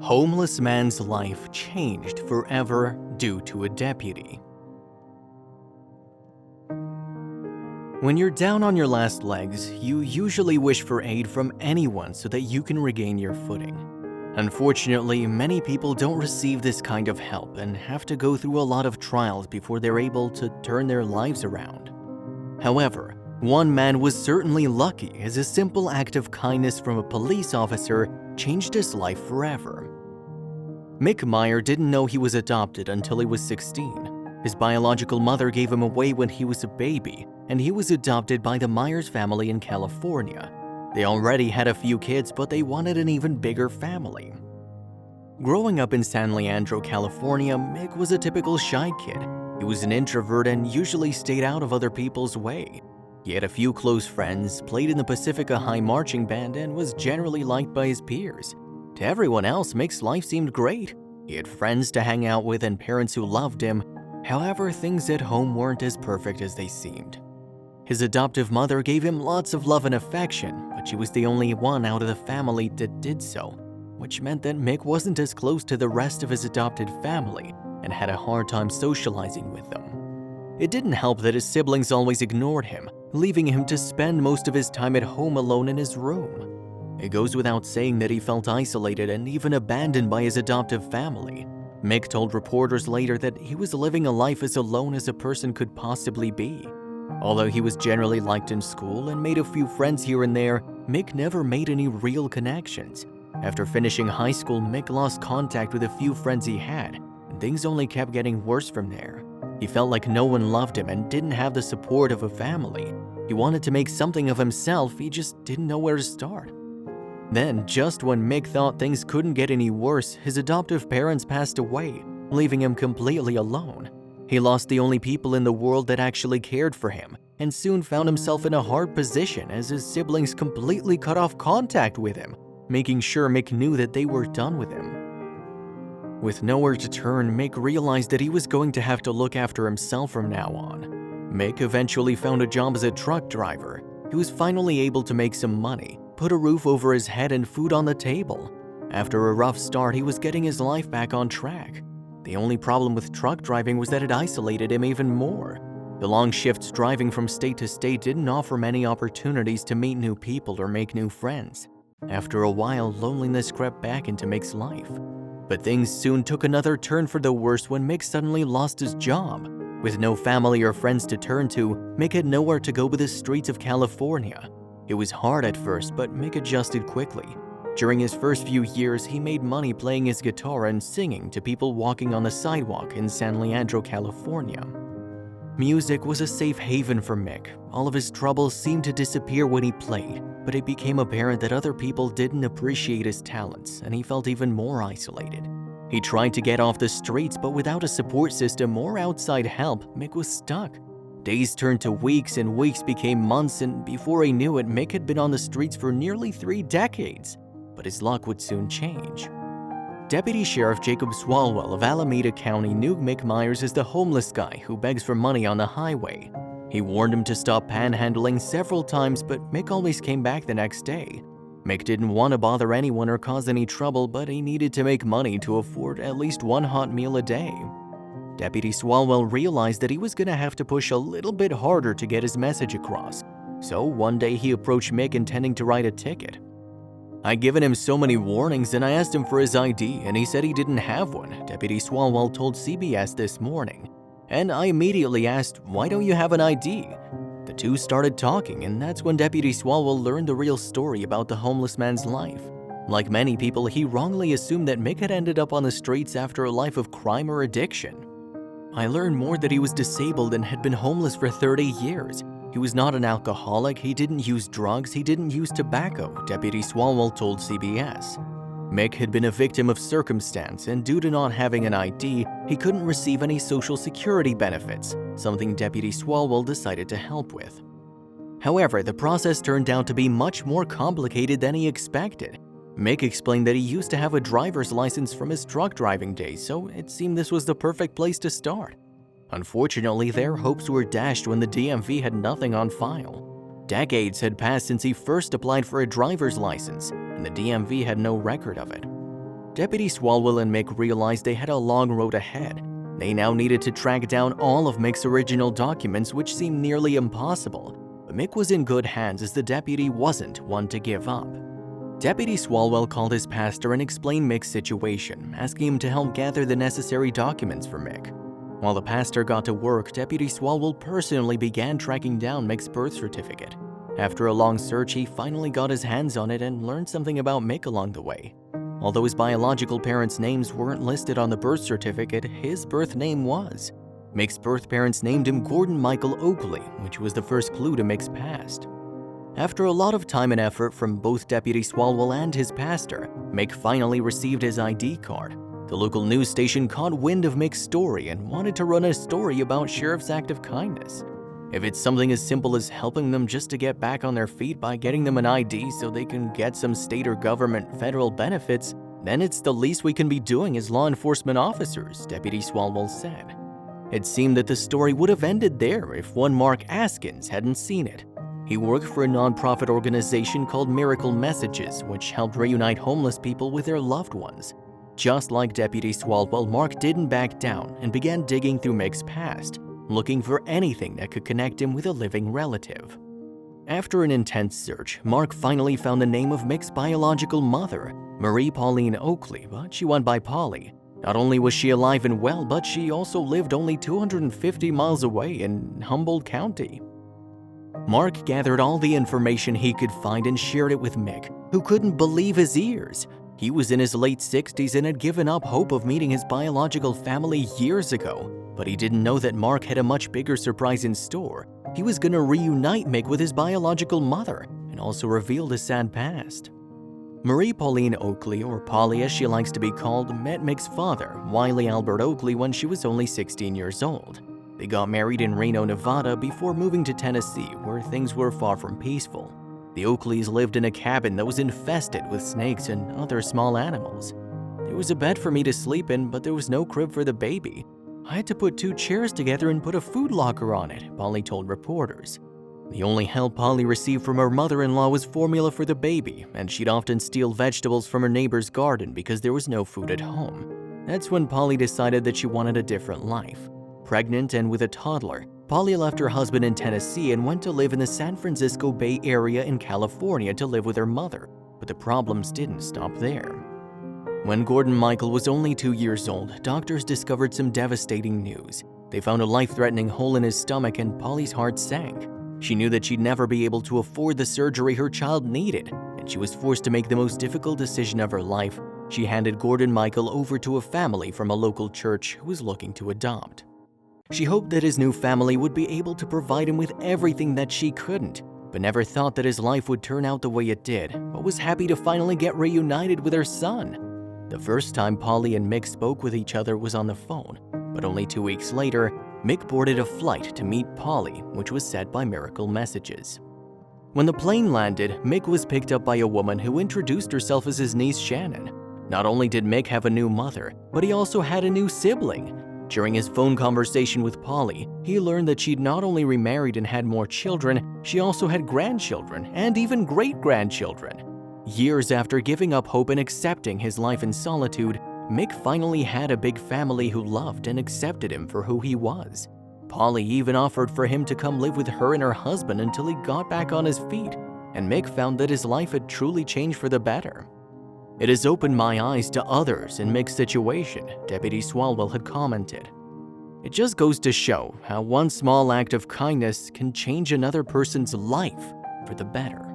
Homeless man's life changed forever due to a deputy. When you're down on your last legs, you usually wish for aid from anyone so that you can regain your footing. Unfortunately, many people don't receive this kind of help and have to go through a lot of trials before they're able to turn their lives around. However, one man was certainly lucky as a simple act of kindness from a police officer changed his life forever. Mick Meyer didn't know he was adopted until he was 16. His biological mother gave him away when he was a baby, and he was adopted by the Myers family in California. They already had a few kids, but they wanted an even bigger family. Growing up in San Leandro, California, Mick was a typical shy kid. He was an introvert and usually stayed out of other people's way. He had a few close friends, played in the Pacifica High marching band, and was generally liked by his peers. To everyone else, Mick's life seemed great. He had friends to hang out with and parents who loved him. However, things at home weren't as perfect as they seemed. His adoptive mother gave him lots of love and affection, but she was the only one out of the family that did so, which meant that Mick wasn't as close to the rest of his adopted family and had a hard time socializing with them. It didn't help that his siblings always ignored him, leaving him to spend most of his time at home alone in his room. It goes without saying that he felt isolated and even abandoned by his adoptive family. Mick told reporters later that he was living a life as alone as a person could possibly be. Although he was generally liked in school and made a few friends here and there, Mick never made any real connections. After finishing high school, Mick lost contact with a few friends he had, and things only kept getting worse from there. He felt like no one loved him and didn't have the support of a family. He wanted to make something of himself, he just didn't know where to start. Then, just when Mick thought things couldn't get any worse, his adoptive parents passed away, leaving him completely alone. He lost the only people in the world that actually cared for him, and soon found himself in a hard position as his siblings completely cut off contact with him, making sure Mick knew that they were done with him. With nowhere to turn, Mick realized that he was going to have to look after himself from now on. Mick eventually found a job as a truck driver. He was finally able to make some money, put a roof over his head and food on the table. After a rough start, he was getting his life back on track. The only problem with truck driving was that it isolated him even more. The long shifts driving from state to state didn't offer many opportunities to meet new people or make new friends. After a while, loneliness crept back into Mick's life. But things soon took another turn for the worse when Mick suddenly lost his job. With no family or friends to turn to, Mick had nowhere to go but the streets of California. It was hard at first, but Mick adjusted quickly. During his first few years, he made money playing his guitar and singing to people walking on the sidewalk in San Leandro, California. Music was a safe haven for Mick. All of his troubles seemed to disappear when he played, but it became apparent that other people didn't appreciate his talents, and he felt even more isolated. He tried to get off the streets, but without a support system or outside help, Mick was stuck. Days turned to weeks, and weeks became months, and before he knew it, Mick had been on the streets for nearly 3 decades. But his luck would soon change. Deputy Sheriff Jacob Swalwell of Alameda County knew Mick Myers as the homeless guy who begs for money on the highway. He warned him to stop panhandling several times, but Mick always came back the next day. Mick didn't want to bother anyone or cause any trouble, but he needed to make money to afford at least one hot meal a day. Deputy Swalwell realized that he was going to have to push a little bit harder to get his message across. So one day he approached Mick intending to write a ticket. I'd given him so many warnings and I asked him for his ID and he said he didn't have one, Deputy Swalwell told CBS this morning. And I immediately asked, why don't you have an ID? The two started talking, and that's when Deputy Swalwell learned the real story about the homeless man's life. Like many people, he wrongly assumed that Mick had ended up on the streets after a life of crime or addiction. I learned more that he was disabled and had been homeless for 30 years. He was not an alcoholic, he didn't use drugs, he didn't use tobacco, Deputy Swalwell told CBS. Mick had been a victim of circumstance, and due to not having an ID, he couldn't receive any social security benefits, something Deputy Swalwell decided to help with. However, the process turned out to be much more complicated than he expected. Mick explained that he used to have a driver's license from his truck driving days, so it seemed this was the perfect place to start. Unfortunately, their hopes were dashed when the DMV had nothing on file. Decades had passed since he first applied for a driver's license, and the DMV had no record of it. Deputy Swalwell and Mick realized they had a long road ahead. They now needed to track down all of Mick's original documents, which seemed nearly impossible. But Mick was in good hands as the deputy wasn't one to give up. Deputy Swalwell called his pastor and explained Mick's situation, asking him to help gather the necessary documents for Mick. While the pastor got to work, Deputy Swalwell personally began tracking down Mick's birth certificate. After a long search, he finally got his hands on it and learned something about Mick along the way. Although his biological parents' names weren't listed on the birth certificate, his birth name was. Mick's birth parents named him Gordon Michael Oakley, which was the first clue to Mick's past. After a lot of time and effort from both Deputy Swalwell and his pastor, Mick finally received his ID card. The local news station caught wind of Mick's story and wanted to run a story about Sheriff's act of kindness. If it's something as simple as helping them just to get back on their feet by getting them an ID so they can get some state or government federal benefits, then it's the least we can be doing as law enforcement officers, Deputy Swalwell said. It seemed that the story would have ended there if one Mark Askins hadn't seen it. He worked for a nonprofit organization called Miracle Messages, which helped reunite homeless people with their loved ones. Just like Deputy Swalwell, Mark didn't back down and began digging through Mick's past, looking for anything that could connect him with a living relative. After an intense search, Mark finally found the name of Mick's biological mother, Marie Pauline Oakley, but she went by Polly. Not only was she alive and well, but she also lived only 250 miles away in Humboldt County. Mark gathered all the information he could find and shared it with Mick, who couldn't believe his ears. He was in his late 60s and had given up hope of meeting his biological family years ago. But he didn't know that Mark had a much bigger surprise in store. He was going to reunite Mick with his biological mother and also reveal his sad past. Marie Pauline Oakley, or Polly as she likes to be called, met Mick's father, Wiley Albert Oakley, when she was only 16 years old. They got married in Reno, Nevada before moving to Tennessee, where things were far from peaceful. The Oakleys lived in a cabin that was infested with snakes and other small animals. There was a bed for me to sleep in, but there was no crib for the baby. I had to put 2 chairs together and put a food locker on it, Polly told reporters. The only help Polly received from her mother-in-law was formula for the baby, and she'd often steal vegetables from her neighbor's garden because there was no food at home. That's when Polly decided that she wanted a different life. Pregnant and with a toddler, Polly left her husband in Tennessee and went to live in the San Francisco Bay Area in California to live with her mother, but the problems didn't stop there. When Gordon Michael was only 2 years old, doctors discovered some devastating news. They found a life-threatening hole in his stomach and Polly's heart sank. She knew that she'd never be able to afford the surgery her child needed, and she was forced to make the most difficult decision of her life. She handed Gordon Michael over to a family from a local church who was looking to adopt. She hoped that his new family would be able to provide him with everything that she couldn't, but never thought that his life would turn out the way it did, but was happy to finally get reunited with her son. The first time Polly and Mick spoke with each other was on the phone, but only 2 weeks later, Mick boarded a flight to meet Polly, which was set by Miracle Messages. When the plane landed, Mick was picked up by a woman who introduced herself as his niece Shannon. Not only did Mick have a new mother, but he also had a new sibling. During his phone conversation with Polly, he learned that she'd not only remarried and had more children, she also had grandchildren and even great-grandchildren. Years after giving up hope and accepting his life in solitude, Mick finally had a big family who loved and accepted him for who he was. Polly even offered for him to come live with her and her husband until he got back on his feet, and Mick found that his life had truly changed for the better. "It has opened my eyes to others in Mick's situation," Deputy Swalwell had commented. "It just goes to show how one small act of kindness can change another person's life for the better."